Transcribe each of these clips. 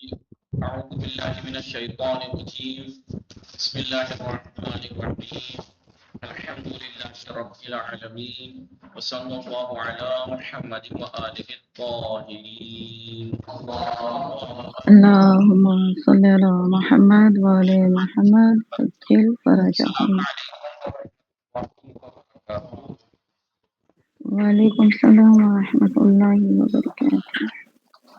أعوذ بالله من الشيطان الرجيم بسم الله الرحمن الرحيم الحمد لله رب العالمين وصلى الله على محمد وآله الطاهرين اللهم صل على محمد وعلى محمد عجل فرجهم. السلام عليكم ورحمة الله وبركاته. وعلیکم السلام ورحمۃ اللہ وبرکاتہ.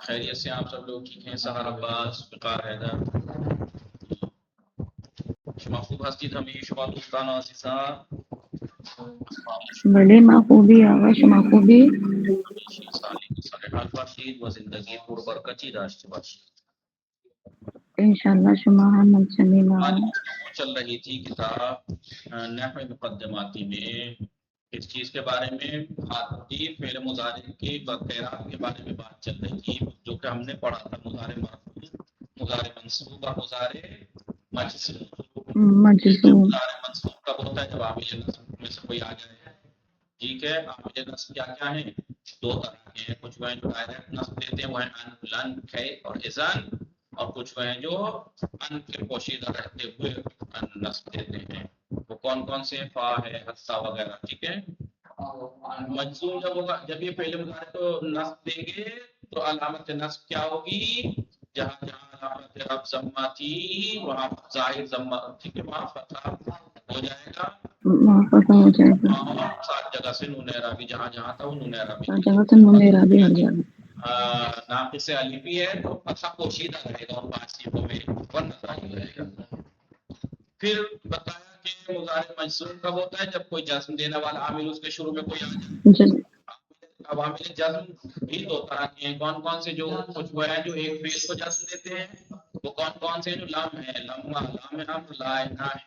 خیریت سے آپ سب لوگ ٹھیک ہیں؟ سہار عباس فقار حیدر شما خوب هستید همه شما دوستان عزیزان؟ بله ما خوبی آقا شما خوبی؟ سالی صالحات باشید و زندگی پربرکتی داشته باشید. انشاءاللہ شما هم همچنین آقا. آج گفتگو چل رہی تھی کتاب نحو مقدماتی میں اس چیز کے بارے میں خاطی فعل مضارع کی بقیرات کے بارے میں بات چل رہی تھی جو کہ ہم نے پڑھا تھا مضارع مرفوع، مضارع منصوب اور مضارع مجزوم. مجزوم. مضارع منصوب کب ہوتا ہے؟ جب عامل نصب میں سے کوئی آ جائے. ٹھیک ہے، عامل نصب کیا کیا ہیں؟ دو طرح کے ہیں. کچھ وہ ہیں جو ڈائریکٹ نصب دیتے ہیں، وہ ہیں ان، لن، کھے اور اذن، اور کچھ وہ ہیں جو ان کے پوشیدہ رہتے ہوئے ان نصب دیتے ہیں. وہ کون کون سے ہیں؟ فا ہے، حتیٰ وغیرہ. ٹھیک ہے، مجزوم جب ہوگا، جب یہ فعل مضارع کو نصب دیں گے تو علامت نصب کیا ہوگی؟ جہاں جہاں علامت رب ضمہ تھی وہاں ظاہر ضمہ، ٹھیک ہے، وہاں فتح ہو جائے گا. موافقہ ہو جائے گا. اور سات جگہ سے نون اعرابی جہاں جہاں تھا وہ نون اعرابی. ہر جگہ سے نون اعرابی ہٹ جائے گا. ناقص الفی ہے تو فتح پوشیدہ رہے گا اور پانچ صیغوں میں ون ظاہر رہے گا. پھر بتایا کہ مضارع مجزوم کب ہوتا ہے؟ جب کوئی جزم دینے والا عامل اس کے شروع میں کوئی آ جائے. عوامل جزم بھی دو طرح کے ہیں. کون کون سے؟ جو کچھ وہ ہیں جو ایک فعل کو جزم دیتے ہیں، وہ کون کون سے؟ جو لم ہے، لما، لام امر، لا نہ ہے.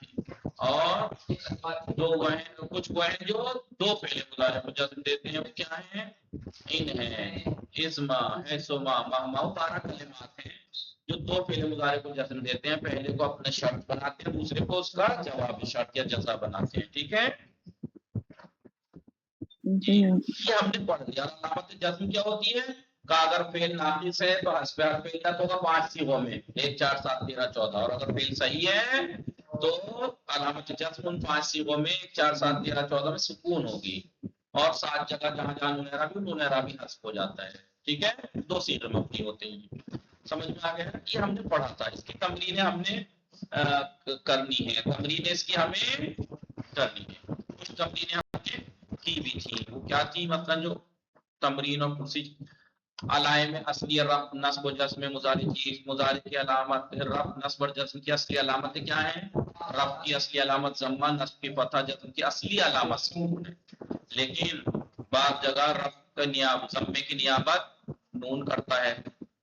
اور دو وہ ہیں، کچھ وہ ہیں جو دو فعل مضارع کو جزم دیتے ہیں، وہ کیا ہیں؟ ان ہے، اسما ہے، سما، مہما، 12 کلمات ہیں جو دو فعل مضارع کو جزم دیتے ہیں. پہلے کو اپنا شرط بناتے ہیں، دوسرے کو اس کا جواب شرط یا جزا بناتے ہیں. ٹھیک ہے، یہ ہم نے پڑھ لیا. علامت جزم کیا ہوتی ہے؟ کہ اگر فعل ناقص ہے تو حذف حرف علت ہوگا 5 صیغوں میں، 1 4 7 13 14. اور اگر فعل صحیح ہے تو علامت جزم ان 5 صیغوں میں 1 4 7 13 14 میں سکون ہوگی. اور 7 جگہ جہاں جہاں نون اعرابی حذف ہو جاتا ہے. ٹھیک ہے، دو صیغے مبنی ہوتے ہیں. سمجھ میں آ گیا؟ یہ ہم نے پڑھا تھا. اس کی تمرینیں ہم نے کرنی ہے. تمرینیں اس کی ہمیں کرنی ہے. کچھ تمرینیں ہم نے کی بھی تھی. وہ کیا تھی؟ مثلا جو تمرین اور کرسی علائم اصلی رفع نصب و جزم مضارع کی، مضارع کی علامت رفع نصب اور جزم کی اصلی علامتیں کیا ہیں؟ رفع کی اصلی علامت ضمہ، نصب کی فتح، جزم کی اصلی علامت سکون ہے. لیکن بعض جگہ رفع کا نیابت، ضمے کی نیابت نون کرتا ہے،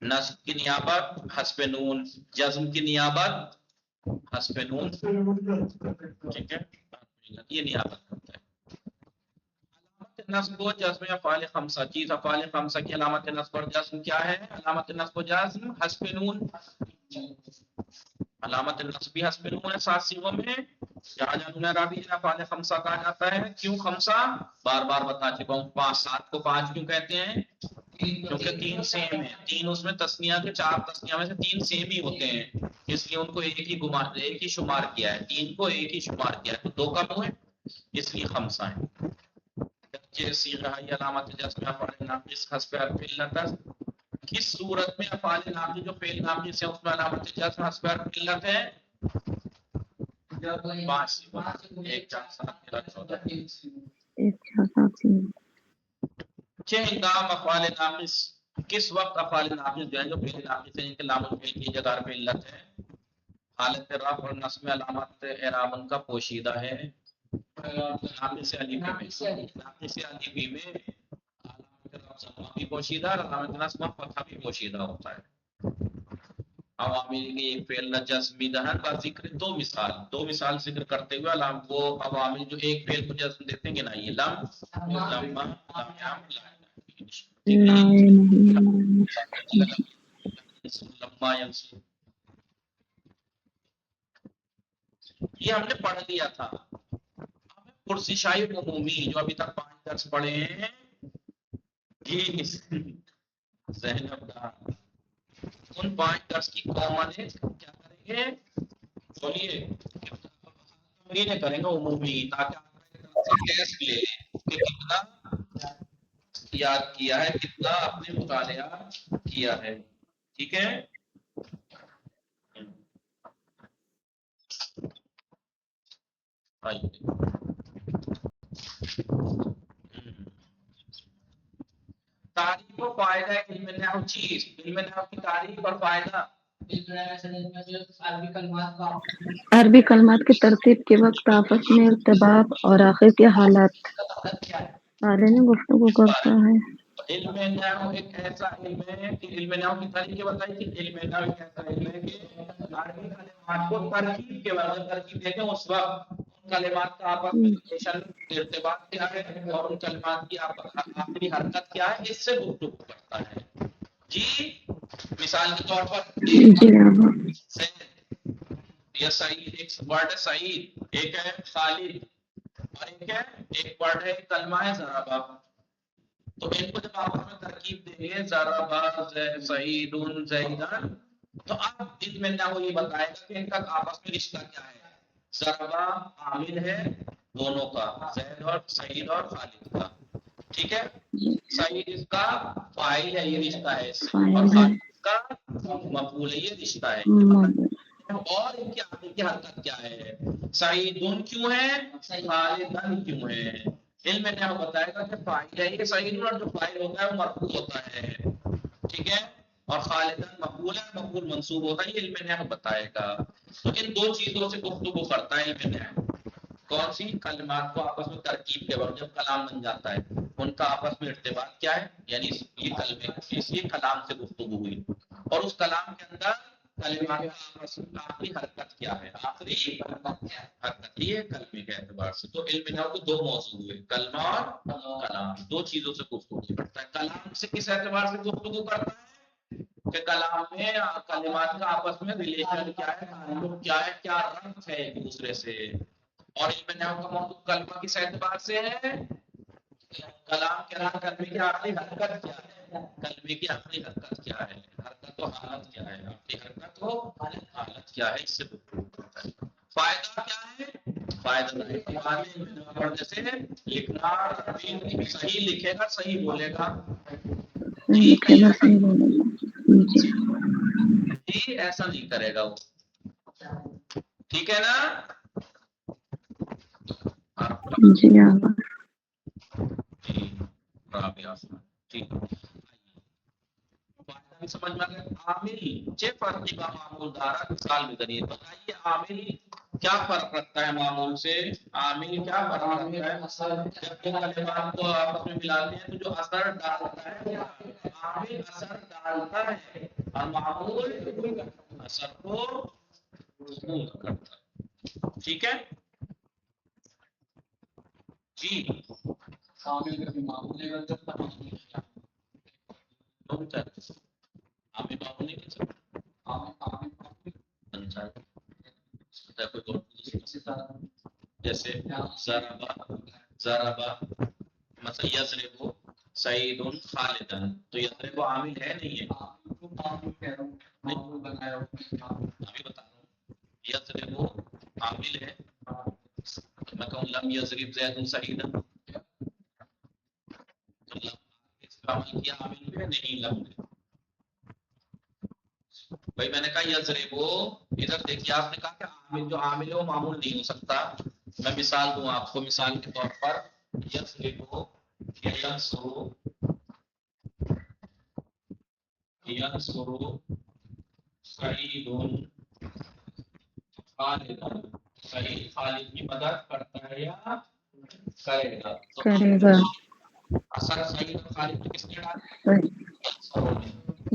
نصب کی نیابت حذف نون، جزم کی نیابت حذف نون. ٹھیک ہے، یہ نیابت کرتا ہے. نصب و جزم افعال خمسہ چیز. افعال خمسہ کی علامت نصب اور جزم کیا ہے؟ علامت نصب و جزم حذف نون. علامت نصب بھی حذف نون ہے 7 صیغوں میں. جہاں جہاں نون اعرابی افعال خمسہ کہا جاتا ہے. کیوں خمسہ؟ بار بار بتا چکا ہوں. 5 7 کو 5 کیوں کہتے ہیں؟ کیونکہ 3 سیم ہیں. 3 اس میں تسنیہ کے 4 تسنیہ میں سے 3 سیم ہی ہوتے ہیں، اس لیے ان کو ایک ہی شمار کیا ہے. 3 کو ایک ہی شمار کیا ہے تو 2 کم ہوئے، اس لیے خمسہ ہیں. صیغہ علامت جزم افعال ناقص حذف حرف علت. کس صورت میں افعال ناقص جو فعل ناقص ہے اس میں علامت جزم حذف حرف علت ہے؟ 5 صیغوں 1 4 7 13 14. 1 4 7 3. ہنگام افعال ناقص. کس وقت افعال ناقص جو ہیں جو فعل ناقص ہیں ان کے لام الفعل کی جگہ حرف علت ہے؟ حالت رفع اور نصب میں علامت اعراب ان کا پوشیدہ ہے. ناقص الفی میں علامت ضمہ بھی پوشیدہ اور علامت نصب فتحہ بھی پوشیدہ ہوتا ہے. عوامل کی ایک فعل جزمی دہن کا ذکر. دو مثال ذکر کرتے ہوئے علامت وہ عوامل جو ایک فعل کو جزم دیتے ہیں. نا یہ لم، لما، یہ ہم نے پڑھ لیا تھا. پرسشائی عمومی جو ابھی تک 5 درس پڑھے ہیں. زینب ان 5 درس کی کامن ہے کیا کریں گے بولیے نہیں کریں گے عمومی تاکہ آپ ٹیسٹ لے لیں کہ کتنا یاد کیا ہے کتنا آپ نے مطالعہ کیا ہے ٹھیک ہے تعریف و فائدہ علم نحو چیز علم نحو کی تعریف اور فائدہ عربی کلمات کی ترتیب کے وقت آپس میں ارتباط اور آخر کے حالات بارے میں گفتگو کرتا ہے علم نحو ایک ایسا علم ہے کہ علم نحو کی تعریف بتائی کہ علم نحو ایک ایسا علم ہے کہ عربی کلمات کو ترکیب کے وقت ترکیب دیتے ہیں اس وقت کلمات کا آپس میں ریلیشن ارتباط کیا ہے اور ان کلمات کی آخری حرکت کیا ہے اس سے گفتگو کرتا ہے جی مثال کے طور پر یہ سعید ایک ورڈ ہے سعید ایک ہے خالد اور ایک ورڈ ہے کلمہ ہے ضربہ تو ان کو جب آپس میں ترکیب دیں گے ضربہ سعید زیدان تو اب علم نحو یہ بتائے گا کہ ان کا آپس میں رشتہ کیا ہے ضربہ عامل ہے دونوں کا زید اور سعید اور خالد کا ٹھیک ہے سعید اس کا فاعل ہے یہ رشتہ ہے اور خالد اس کا مفعول ہے یہ رشتہ ہے اور ان کی آگے کی حرکت کیا ہے سعیدون کیوں ہے خالدن کیوں ہے علم نحو بتائے گا کہ فاعل ہے یہ سعید اور جو فاعل ہوتا ہے وہ مرفوع ہوتا ہے ٹھیک ہے اور خالدن مفعول ہے مفعول منصوب ہوتا ہے یہ علم نحو بتائے گا تو ان دو چیزوں سے گفتگو کرتا ہے علم نحو کون سی کلمات کو آپس میں ترکیب کے وقت جب کلام بن جاتا ہے ان کا آپس میں ارتباط کیا ہے یعنی یہ کلمے اسی کلام سے گفتگو ہوئی اور اس کلام کے اندر کلمات کا آپس میں آخری حرکت کیا ہے آخری حرکت یہ کلمے کے اعتبار سے تو علم نحو کے دو موضوع ہوئے کلمہ اور کلام دو چیزوں سے گفتگو کرتا ہے کلام سے کس اعتبار سے گفتگو کرتا ہے کہ کلام میں کلمات کا آپس میں ریلیشن کیا ہے تعلق کیا ہے کیا ربط ہے ایک دوسرے سے اور علم نحو کا موضوع کلمہ کس اعتبار سے ہے کلام کے اندر کلمے کی آخری حرکت کیا ہے کلمے کی آخری حرکت کیا ہے حرکت و حالت کیا ہے آخری حرکت و حالت کیا ہے اس سے گفتگو کرتا ہے فائدہ کیا ہے فائدہ جیسے لکھنا صحیح لکھے گا صحیح بولے گا لکھے گا صحیح بولے گا جی ایسا نہیں کرے گا وہ ٹھیک ہے نا جی سمجھ میں عامل چھ فرق کا معمول دارا مثال بھی کریے بتائیے عامل کیا فرق رکھتا ہے معمول سے عامل کیا فرق رکھتا ہے جب کلمات کو آپس میں ملاتے ہیں تو جو اثر ڈالتا ہے عامل اثر ڈالتا ہے اور معمول اثر کو محفوظ کرتا ہے ٹھیک ہے جی عامل کا معمول ہے جب جیسے مثلا یضرب سعید خالدن تو یضرب عامل ہے نہیں ہے ابھی بتا رہا ہوں یضرب عامل ہے میں کہوں لم یضرب زید سعیدا تو لم استعمال کیا عامل ہے نہیں لم بھائی میں نے کہا یضرب ادھر دیکھیے آپ نے کہا کہ عامل جو عامل ہے وہ معمول نہیں ہو سکتا میں مثال دوں آپ کو مثال کے طور پر یضرب ینصر سعید خالد سعید خالد کی مدد کرتا ہے یا کرے گا تو کرے گا اثر سعید اور خالد کو کس نے ڈالا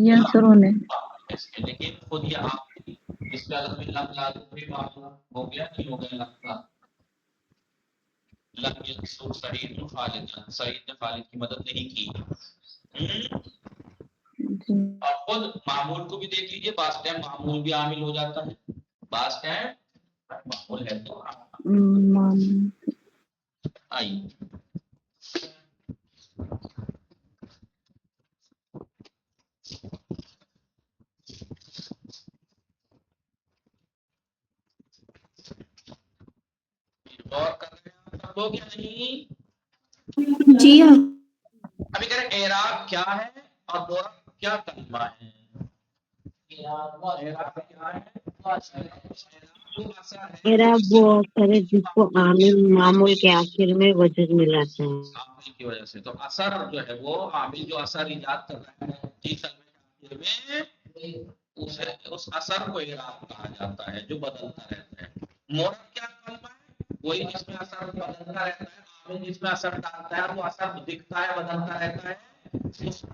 ینصروں نے لیکن خود یہ آپ اس کا لفظ لم لازم بھی معلوم ہو گیا نہیں ہو گیا لفظ لم ینصر سعید خالد سعید نے خالد کی مدد نہیں کی اور خود معمول کو بھی دیکھ لیجیے بعض ٹائم معمول بھی عامل ہو جاتا ہے بعض ٹائم معمول ہے تو آئیے سب لوگ یا نہیں؟ جی ہاں. ابھی کہہ رہے اعراب کیا ہے اور مورب کیا کلمہ ہے؟ اعراب کیا ہے؟ اعراب وہ اثر ہے جس کو عامل معمول کے آخر میں وجود ملاتا ہے. عامل کی وجہ سے. تو اثر جو ہے وہ عامل جو اثر ایجاد کر رہا ہے جی کلمے میں اس اثر کو اعراب کہا جاتا ہے جو بدلتا رہتا ہے. مورب کیا کلمہ ہے؟ وہی جس میں اثر بدلتا رہتا ہے. عامل جس میں اثر ڈالتا ہے وہ اثر دکھتا ہے بدلتا رہتا ہے. اس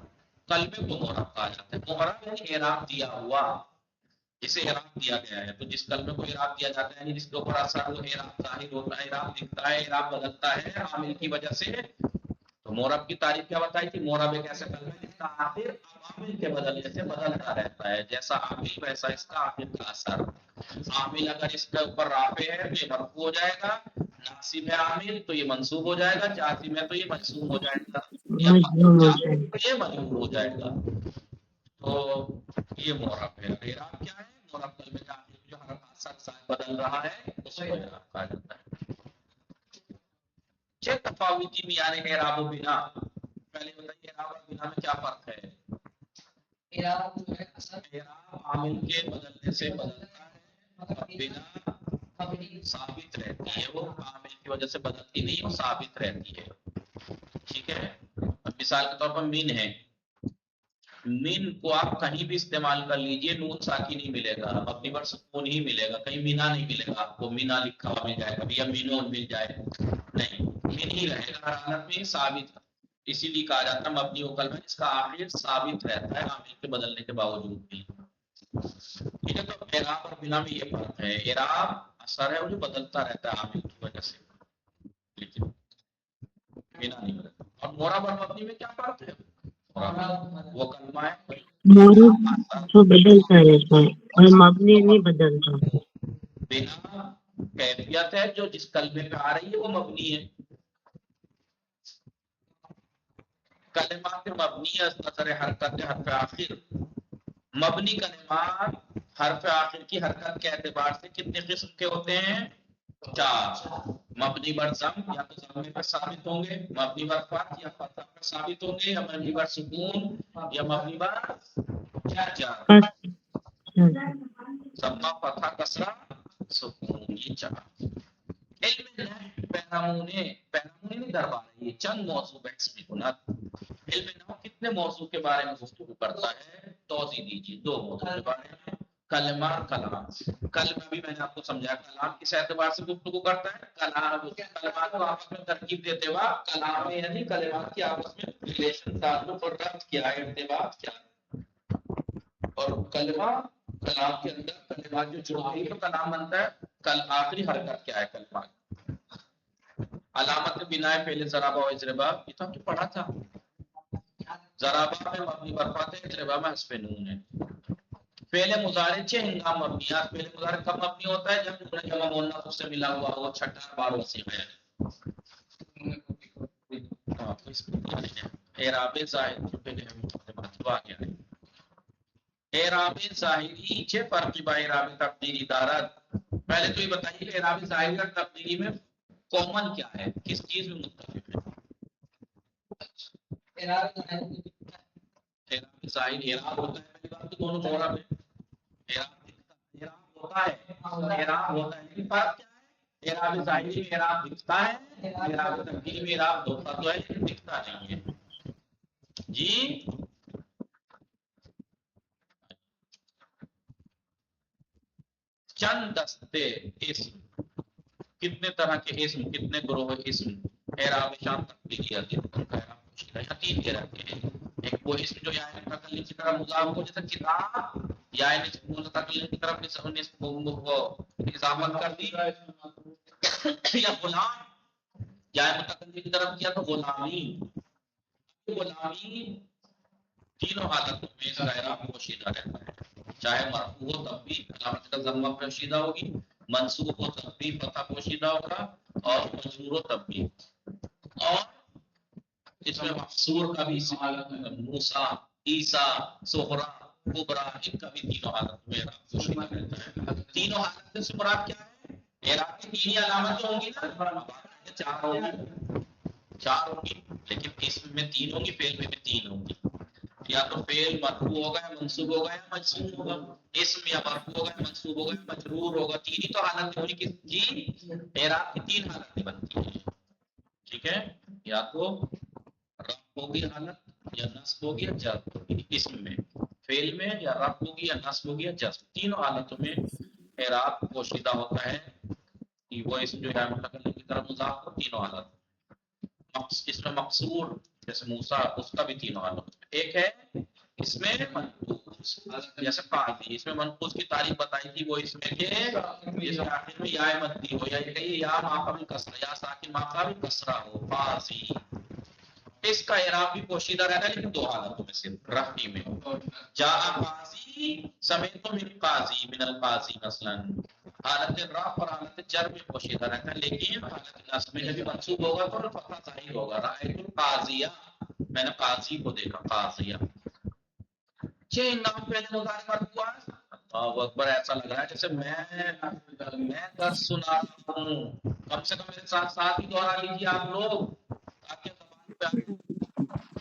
کلمے کو مورب کہا جاتا ہے. مورب یعنی اعراب دیا ہوا، جسے اعراب دیا گیا ہے. تو جس کلمے کو اعراب دیا جاتا ہے یعنی جس کے اوپر اثر وہ اعراب ظاہر ہوتا ہے، اعراب دکھتا ہے، اعراب بدلتا ہے عامل کی وجہ سے. تو مورب کی تعریف کیا بتائی تھی؟ مورب ایک ایسا کلمہ ہے جس کا آخر عامل کے بدلنے سے بدلتا رہتا ہے. جیسا عامل ویسا اس کا آخر کا اثر. عامل اگر اس کے اوپر رافع ہے تو یہ مرفوع ہو جائے گا، ناصب ہے عامل تو یہ منصوب ہو جائے گا، جازم ہے تو یہ مجزوم ہو جائے گا، یا مجزوم ہو جائے گا. یہ مجرور ہو جائے گا. تو یہ مورب ہے. اعراب کیا ہے؟ مورب کلمے کا آخر جو ہر اثر بدل رہا ہے اس کو اعراب کہا جاتا ہے. چھ تفاوتی میان اعراب و بنا. پہلے بتائیے اعراب اور بنا میں کیا فرق ہے؟ اعراب جو ہے اصل اعراب عامل کے بدلنے سے بدلتا ہے اور بنا ثابت رہتی ہے. وہ عامل کی وجہ سے بدلتی نہیں، وہ ثابت رہتی ہے. ٹھیک ہے. اب مثال کے طور پر من ہے. من کو آپ کہیں بھی استعمال کر لیجئے نون ساکن نہیں ملے گا، مبنی پر سکون ہی ملے گا. کہیں مینا نہیں ملے گا آپ کو، مینا لکھا ہوا مل جائے گا یا مینون مل جائے، نہیں، من ہی رہے گا. ہر حالت میں ثابت. اسی لیے کہا جاتا ہے مبنی و کلمہ جس کا آخر ثابت رہتا ہے عامل کے بدلنے کے باوجود بھی. ٹھیک ہے. تو اعراب اور بنا میں یہ فرق ہے. اعراب اثر ہے وہ جو بدلتا رہتا ہے عامل کی وجہ سے، لیکن بنا نہیں بدلتا. اور مورب اور مبنی میں کیا فرق ہے؟ وہ کلمہ ہے مورب جو بدلتا رہتا ہے اور مبنی نہیں بدلتا. بنا کیفیت ہے جو جس کلمے پہ آ رہی ہے وہ مبنی ہے. کلمات مبنی اثر حرکت حرف آخر. مبنی کلمات حرف آخر کی حرکت کے اعتبار سے کتنے قسم کے ہوتے ہیں؟ 4. مبنی بر ضم یا تو ضم پر ثابت ہوں گے، مبنی بر فتح یا فتح پر ثابت ہوں گے، یا مبنی بر سکون یا مبنی بر جر. ضمہ فتح کسرہ سکون، یہ 4. علم نحو پیرامونے نہیں دربار ہے، یہ چند موضوع ہے اس میں کنت. علم نحو کتنے موضوع کے بارے میں گفتگو کرتا ہے؟ توضیح دیجیے. 2 موضوع کے بارے میں. کلمہ کلام. کلمہ بھی میں نے آپ کو سمجھایا کلام کس اعتبار سے گفتگو کرتا ہے؟ کلام کلمات کو آپس میں ترکیب دیتے ہوا کلام میں یعنی کلمات کی آپس میں ریلیشن تعلق اور ربط کیا ہے، ارتباط کیا ہے. اور کلمہ کلام کے اندر کلمات جو جڑتی ہے تو کلام بنتا ہے. کل آخری حرکت کیا ہے کلمات؟ علامت بنا پہلے ضربہ و اضربا، یہ تو ہم نے پڑھا تھا. ضربہ میں مبنی برفات ہے، اضربا میں حذف نون ہے. فعل مضارع 6 ہنگام مبنیات. فعل مضارع کب مبنی ہوتا ہے؟ جب جمع مؤنث اس سے ملا ہوا ہو. چھٹا بار وصیغہ ہے. اعراب ظاہر پہلے ہم آ گیا ہے. اعراب ظاہری 6 فرق با اعراب تقدیری دارت. پہلے تو یہ بتائیے کہ اعراب ظاہری اور تقدیری میں کامن کیا ہے، کس چیز میں متفق ہے؟ اعراب ظاہری اعراب ہوتا ہے پہلی بات تو دونوں جوڑا میں اعراب ہوتا ہے، اعراب ہوتا ہے، لیکن فرق کیا ہے؟ اعراب ظاہری میں اعراب دکھتا ہے، اعراب تقدیری میں اعراب ہوتا تو ہے لیکن دکھتا نہیں ہے. جی چند دستے اسم. کتنے طرح کے اسم، کتنے گروہ اسم؟ اعراب شان تقدیری آتی ہے. 3 کے رہتے ہیں. ایک وہ اسم جو یا متکلم کی طرف مضاف ہو، جیسے کتاب یا متکلم کی طرف اضافت کر دی، یا غلام یا متکلم کی طرف کیا تو غلامی. غلامی تینوں حالتوں میں اس کا اعراب پوشیدہ رہتا ہے. چاہے مرفوع ہو تب بھی علامت کا ضمہ پوشیدہ ہوگی، منصوب ہو تب بھی فتح پوشیدہ ہوگا، اور مجرور ہو تب بھی. اور اس میں مقصور کا بھی موسیٰ، عیسیٰ، سغرا، کبرا، ان کا بھی تینوں حالت میں اعراب پوشیدہ رہتا ہے. تینوں حالت سے مراد کیا ہے؟ اعراب کی 3 علامتیں ہوں گی نا. 4 ہوگی لیکن اسم میں 3 ہوں گی، فعل میں بھی 3 ہوں گی. یا تو فعل مرفوع ہوگا یا منصوب ہوگا یا مجزوم ہوگا، اسم یا مرفوع ہوگا یا منصوب ہوگا یا مجرور ہوگا. 3 ہی تو حالتیں ہوئی کہ جی اعراب کی 3 حالتیں بنتی ہیں. ٹھیک ہے، یا تو رفع ہوگی حالت یا نصب ہوگی یا جزم ہوگی اسم میں، فعل میں یا رفع ہوگی یا نصب ہوگی یا جزم. تینوں حالتوں میں اعراب پوشیدہ ہوتا ہے کہ وہ اسم جو ہے متکلم کی طرف مضاف ہو. تینوں حالت اس میں مقصور جیسے موسیٰ اس کا بھی 3 حالت. ایک ہے اس میں منقوص جیسے قاضی، اس میں منقوص کی تعریف بتائی تھی وہ اس میں کہ جس میں آخر میں یا مدی ہو یا کہیے یا ماقبل کسرہ یا ساکن ماقبل کسرہ ہو قاضی. اس کا اعراب بھی پوشیدہ رہتا ہے لیکن 2 حالتوں میں صرف رفعی میں. جاء قاضی سمعت من قاضی من القاضی مثلا حالت رفع اور حالت جر میں پوشیدہ رہتا ہے، لیکن حالت نصب میں جب منصوب ہوگا تو فتح ظاہر ہوگا. رأیت القاضیہ میں نے قاضی کو دیکھا قاضیہ. چھ نام پہلے مضارع مرفوع ہے. اللہ اکبر، ایسا لگ رہا ہے جیسے میں درس سنا رہا ہوں. کم سے کم میرے ساتھ ساتھ ہی دوہرا لیجیے آپ لوگ تاکہ زبان پہ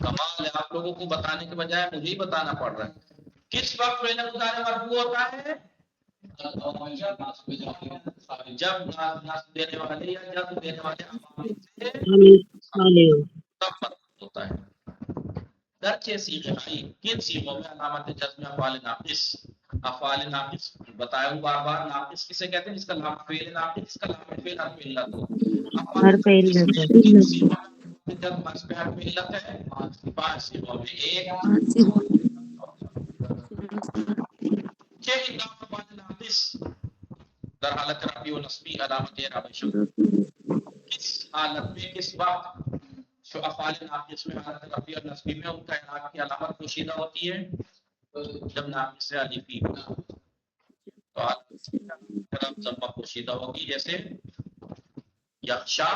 کمال ہے. آپ لوگوں کو بتانے کے بجائے مجھے ہی بتانا پڑ رہا ہے. کس وقت پہلے مضارع مرفوع ہوتا ہے؟ جب نصب دینے والے یا جزم دینے والے عوامل سے تب مرفوع ہوتا ہے. درچے صیغے کن صیغوں میں علامت جزم افعال ناقص؟ افعال ناقص بتایا ہوں بار بار. ناقص کسے کہتے ہیں؟ جس کا لام فعل ناقص، جس کا لام فعل حرف علت ہو. افعال حرف ناقص علت میں کن صیغوں میں جزم حرف علت ہے؟ 5 صیغوں میں. ایک کہ اضافہ افعال ناقص در حالت رفع و نصبی علامت اعراب شامل. کس حالت میں کس وقت جو افعال ناقص میں حالت رفعی اور نصبی میں ان کا اعراب کی علامت پوشیدہ ہوتی ہے؟ جب ناقص سے الفی ہو تو علامت ضمہ پوشیدہ ہوگی جیسے یخشا،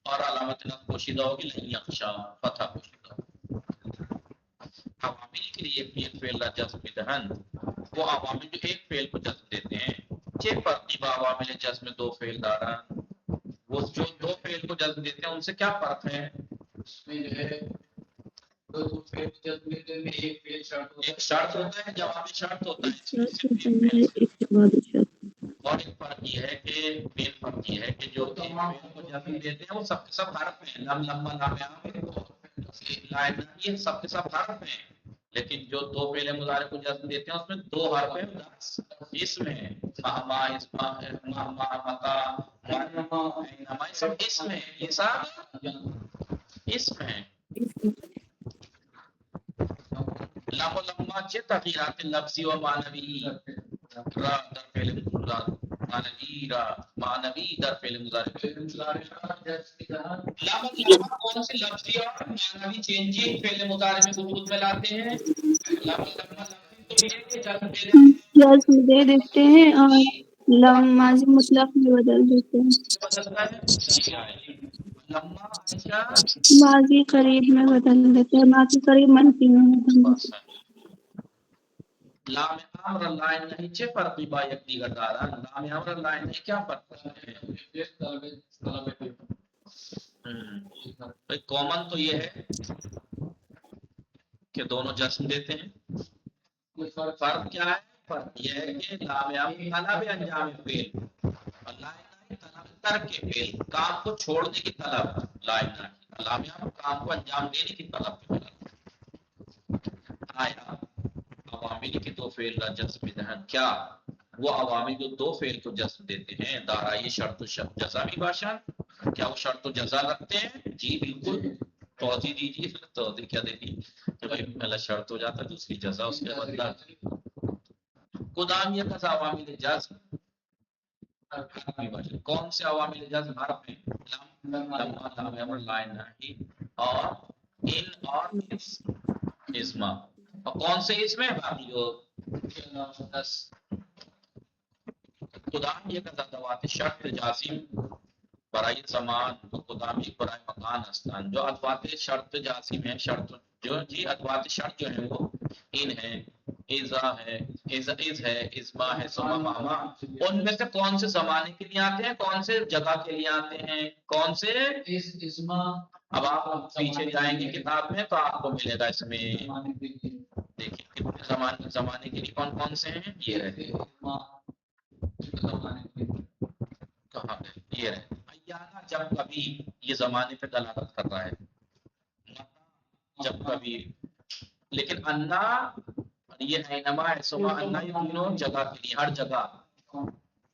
اور علامت نصب پوشیدہ ہوگی لن یخشا فتح پوشیدہ ہوگی. عوامل کے لیے ایک فعل کا جزم دہن وہ عوامل جو ایک فعل کو جزم دیتے ہیں. چھ فرقی با عوامل جزم میں 2 فعل داران وہ جو 2 فعل کو جزم دیتے ہیں ان سے کیا فرق ہے؟ اس میں جو ہے دو فعل جزم دیتے ہیں، ایک شرط ہوتا ہے جواب شرط ہوتا ہے اور ایک فرق یہ ہے کہ مین فرق یہ ہے کہ جو ایک فعل کو جزم دیتے ہیں وہ سب کے سب حرف ہیں. لم لما لام یہ سب کے سب حرف ہیں، لیکن جو 2 فعل مضارع کو جزم دیتے ہیں اس میں 2 حرف ہیں اس میں مہما اسما مہما متا مہما سب اسم ہے. یہ سب اسم ہے. لم لما چه تغییرات لفظی و معنوی را در فعل مضارع معنوی را معنوی در فعل مضارع. لم لما کون سی لفظی اور معنوی چینجنگ فعل مضارع میں وجود میں لاتے ہیں؟ لم لما جزم دے دیتے ہیں اور لم ماضی مطلق میں بدل دیتے ہیں. ماضی قریب میں بدل دیتے ہیں، ماضی قریب منفی میں بدل دیتے ہیں. لام امر لائن نہیں چه فرقی با یک دیگر دارن. لام امر لائن نہیں کیا فرق ہے؟ کامن تو یہ ہے کہ دونوں جسم دیتے ہیں. فرق کیا ہے؟ فرق یہ ہے کہ لام امر طلب انجام فعل اور لائن طلب ترک فعل، کام کو چھوڑنے کی طلب. لائن لام امر کام کو انجام دینے کی طلب کی طلب. آیا عوامل کے 2 فعل کا جزم دہن کیا وہ عوامل جو 2 فعل کو جزم دیتے ہیں دارائی شرط و جزا بھی باشا؟ کیا وہ شرط و جزا رکھتے ہیں؟ جی بالکل. توضیح دیجیے. پھر توضیح کیا دیتی کہ بھائی پہلا شرط ہو جاتا ہے تو اس کی جزا اس کے بدلہ. قدامیہ کا عوامل جزم کون سے عوامل جزم حرف ہیں؟ لما لام امر لائن نہیں اور ان اور اسما. اور کون سے اس میں باقی جو قدام یہ ادوات شرط جاسم برائے زمان و قدام ایک برائے مکان ہستان. جو ادوات شرط جاسم ہیں، شرط جو جی ادوات شرط جو ہیں وہ ان ہیں، ایزا ہے، از ہے، ازما ہے، سما ماما، ان میں سے کون سے زمانے کے لیے آتے ہیں، کون سے جگہ کے لیے آتے ہیں، کون سے ازما. اب آپ پیچھے جائیں گے کتاب میں تو آپ کو ملے گا اس میں دیکھیے کتنے زمانے کے لیے کون کون سے ہیں، یہ رہے کہاں گئے، یہ رہے ایانا جب کبھی، یہ زمانے پہ دلالت کر رہا ہے، جب کبھی، لیکن انا یہ اینما ایسما انا یہ تینوں جگہ کے لیے، ہر جگہ،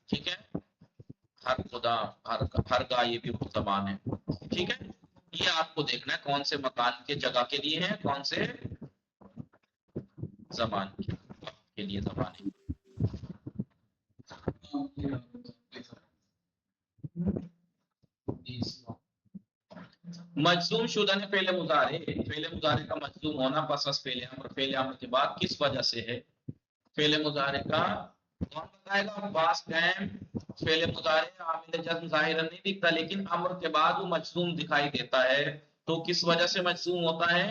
ٹھیک ہے، ہر خدا، ہر گاہ، یہ بھی زبان ہے، ٹھیک ہے، یہ آپ کو دیکھنا ہے کون سے مکان کے جگہ کے لیے ہیں، کون سے زبان کے لیے زبان ہے. مجزوم شدہ نے فعل مضارع کا مجزوم ہونا پس از فعل امر کے بعد کس وجہ سے ہے؟ فعل مضارع کا کون بتائے گا؟ بعض ٹائم فعل مضارع عامل جزم ظاہرا نہیں دکھتا لیکن امر کے بعد وہ مجزوم دکھائی دیتا ہے، تو کس وجہ سے مجزوم ہوتا ہے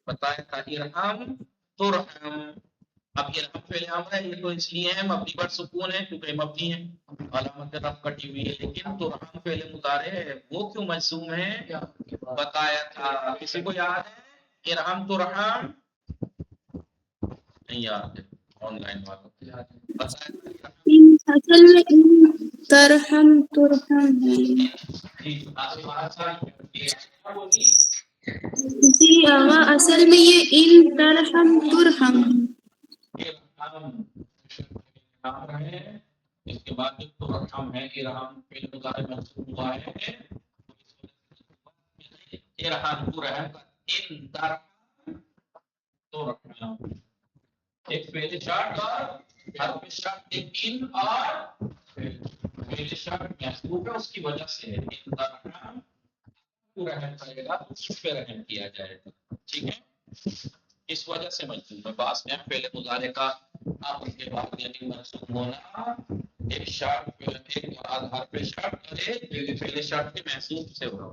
بتائے تھا، ارحم ترحم. اب ارحم فعل امر ہے، یہ تو اس لیے ہے مبنی پر سکون ہے کیونکہ مبنی ہے، علامت رفع کٹی ہوئی ہے، لیکن ترحم فعل مضارع ہے وہ کیوں مجزوم ہے بتایا تھا، کسی کو یاد ہے؟ ارحم ترحم نہیں یاد ہے، آن لائن والوں بتایا تھا. اصل میں ترحم ترحم ہے. جی آوا اصل میں یہ ان ترحم ترحم. اس کے بعد جو ترحم ہے، ارحم فعل مضارع منصوب ہوا ہے، ارحم ترحم ان ترحم ترحم، ایک فعل شرط اور حرف شرط، ایک ان اور فعل شرط محذوف ہے، اس کی وجہ سے ہے ان ترحم رحم کرے گا اس پہ رحم کیا جائے گا، ٹھیک ہے، اس وجہ سے مجزوم ہے. بعض میں فعل مضارع کا امر کے بعد یعنی منصوب ہونا ایک شرط، ایک حرف شرط اور ایک فعل شرط کے محذوف سے ہوا،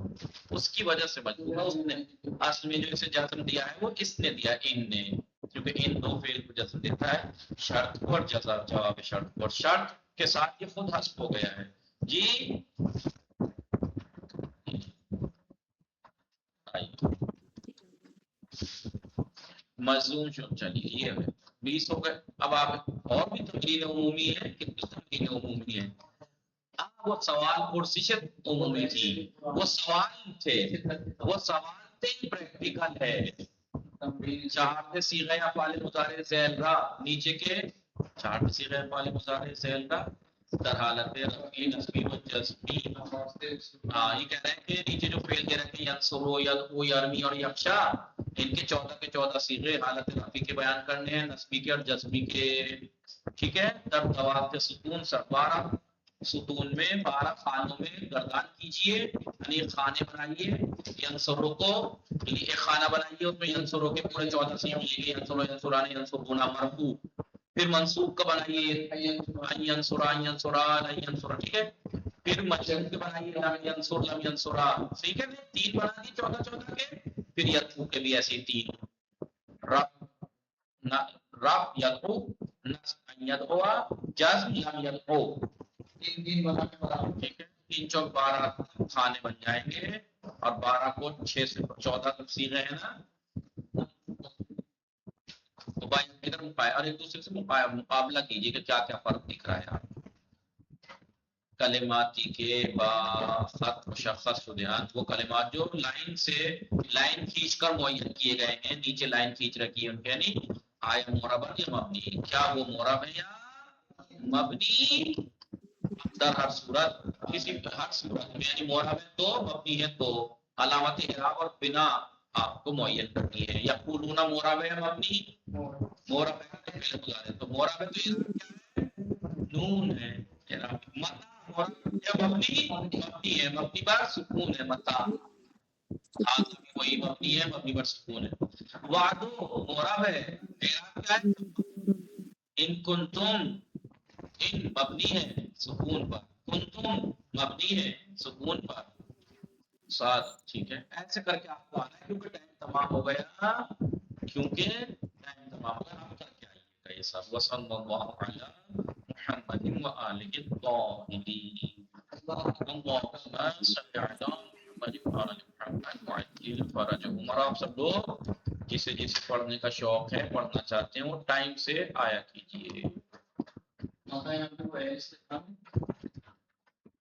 اس کی وجہ سے مجزوم ہے. اس نے اصل میں جو اسے جزم دیا ہے وہ کس نے دیا؟ ان نے، کیونکہ ان دو فعل کو جزم دیتا ہے، شرط کو اور جواب شرط کو، اور شرط کے ساتھ یہ خود حذف ہو گیا ہے. جی مظلوم چلیے یہ ہے 20 ہو گئے. اب آپ اور بھی تمرین عمومی ہے، کتنی تمرین عمومی ہے؟ وہ سوال پرسشت عمومی تھی، وہ سوال تھے پریکٹیکل ہے. چار صیغہ افعال مضارع ذیل را، نیچے کے چار صیغہ افعال مضارع ذیل را در حالت رفعی نصبی و جزمی. یہ کہہ رہے ہیں کہ نیچے جو فعل دے رکھے ہیں ینصرو یدعو یرمی اور یخشا، ان کے 14 کے 14 صیغے حالت رفعی کے بیان کرنے ہیں، نصبی کے اور جزمی کے، ٹھیک ہے. در دوات سکون 12 ستون میں 12 خانوں میں گردان کیجئے، یعنی خانے بنائیے. ینصرو کو ایک خانہ بنائیے، اس میں ینصرو کے پورے 14 صیغے لکھیے، ینصرو ینصران ینصرون مرفوع. پھر منصوب کا بنائیے ینصران ینصران ینصران، ٹھیک ہے. پھر مجرور کے بنائیے لم ینصر لم ینصرا، ٹھیک ہے. 3 بنا دی 14 14 کے. پھر یدعو کے بھی ایسے 3، رب یدعو، نصب یدعو، جزم لم یدعو، 3 بنا کے برابر، ٹھیک ہے. 3 چوک 12 خانے بن جائیں گے، اور 12 کو 6 سے 14 تک صیغے ہیں نا. تو بھائی ادھر اور ایک دوسرے سے مقابلہ کیجیے کہ کیا کیا فرق دکھ رہا ہے آپ کلماتی کے با خط مشخص شدیان، وہ کلمات جو لائن سے لائن کھینچ کر معین کیے گئے ہیں، نیچے لائن کھینچ رکھی ہے ان کے، یعنی آیا مورب یا مبنی، کیا وہ مورب ہے یا مبنی؟ در ہر صورت، کسی ہر صورت میں، یعنی مورب ہے تو مبنی ہے تو علامت اعراب اور بنا آپ کو معین کرنی ہے. یا یقولون مورب ہے یا مبنی؟ مورب ہے تو مورب ہے تو اعراب کیا ہے؟ نون ہے. اعراب متا مورب یا مبنی؟ مبنی ہے، مبنی پر سکون ہے. متا حاضر بھی وہی مبنی ہے، مبنی پر سکون ہے. وعدو مورب ہے، اعراب کیا ہے؟ ان کنتم، ان مبنی ہے سکون پر، کنتم مبنی ہے سکون پر، ساتھ، ٹھیک ہے. ایسے کر کے آپ کو آنا ہے کیونکہ ٹائم تمام ہو گیا، کیونکہ ٹائم تمام معاملہ آپ کر کے آئیے گا یہ سب. وصلی اللہ علی محمد وآلہ الطاہرین. اللہم صلی علی محمد وآل محمد وعجل فرجہم. اور آپ سب لوگ جسے جسے پڑھنے کا شوق ہے پڑھنا چاہتے ہیں وہ ٹائم سے آیا کیجیے.